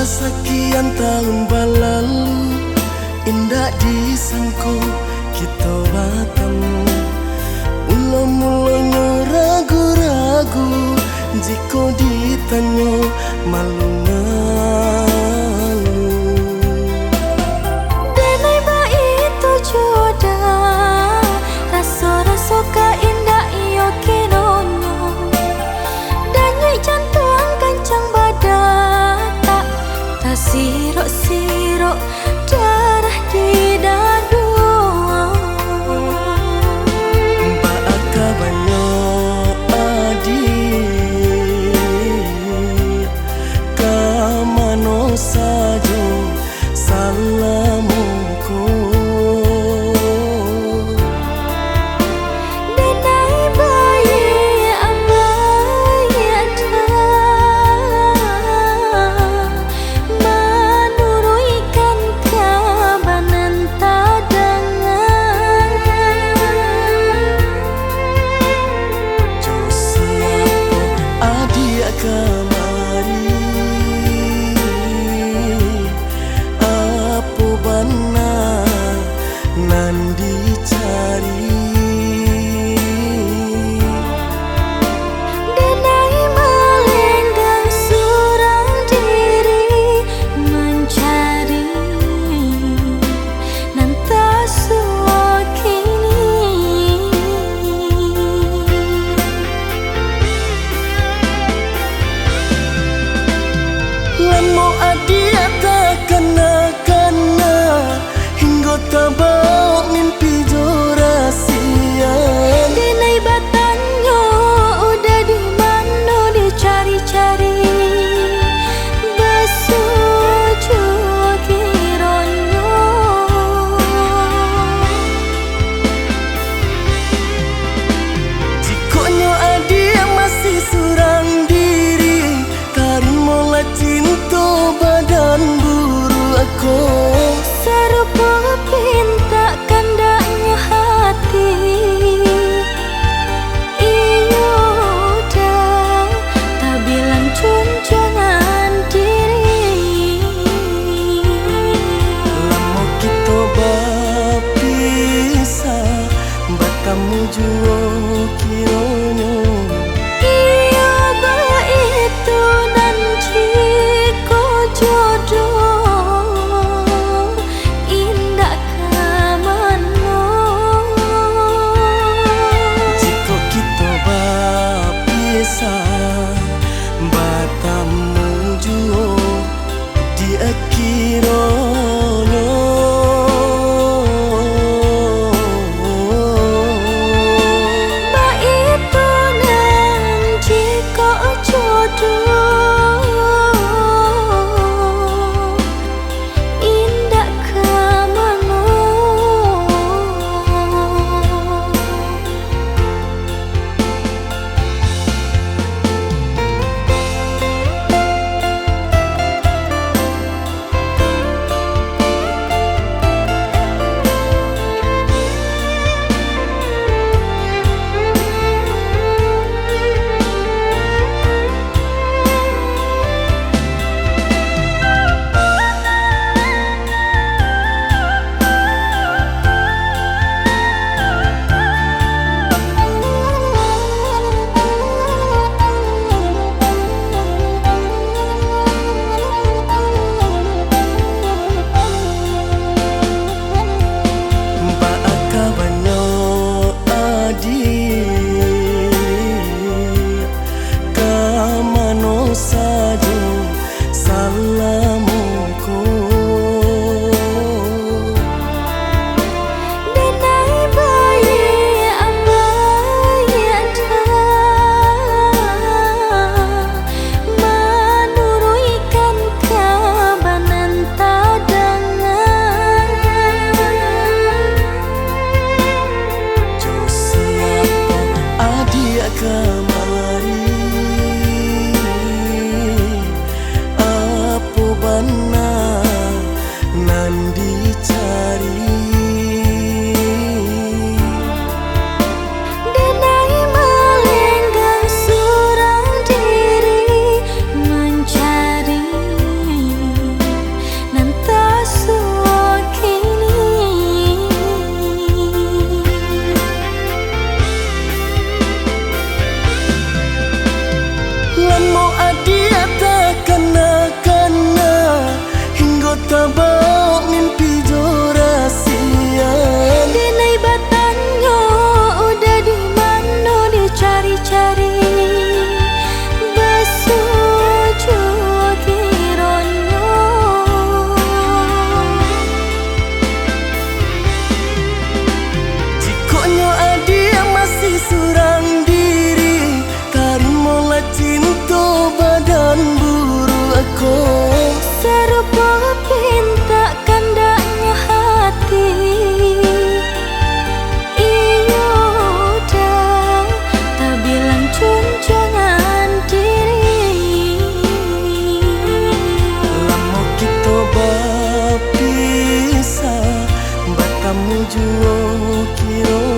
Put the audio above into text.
sekian tahun berlalu, indah disangko kita bertemu. Mula-mulanya ragu-ragu, jika ditanya malu-malu. Denai ba itu jodoh, rasa-rasa keindah iyo kinonyo. Danyai jantung kencang badan, tak sirok-sirok darah di dadu. Baaka banyak adik, kamano saja salamuku. Denai bayi amai ada, menuruikan kabanan tadangan. Jo siapa adik kamari, apa benar nan dicari. Denai melenggang surang diri mencari nanta suakini. Lamo adik tak kena-kena, hingga tak bau mimpi jo rahsia. Denai batanyo udah di mana dicari-cari, besuju kironyo. Jikonya adik masih surang diri, tarimalah cinta badan buru aku. Serupa pinta kandaknya hati, iyo dah tak bilang junjungan diri. Lama kita berpisah, bertemu jua kiranya. Iyo itu dan jika jodoh indah kamano. Jika kita berpisah, bertemu jua di akhirannya. Ba itu serupa pinta kandaknya hati. Iyo dah tak bilang junjungan diri. Lamo kita berpisah, batamu jua kiro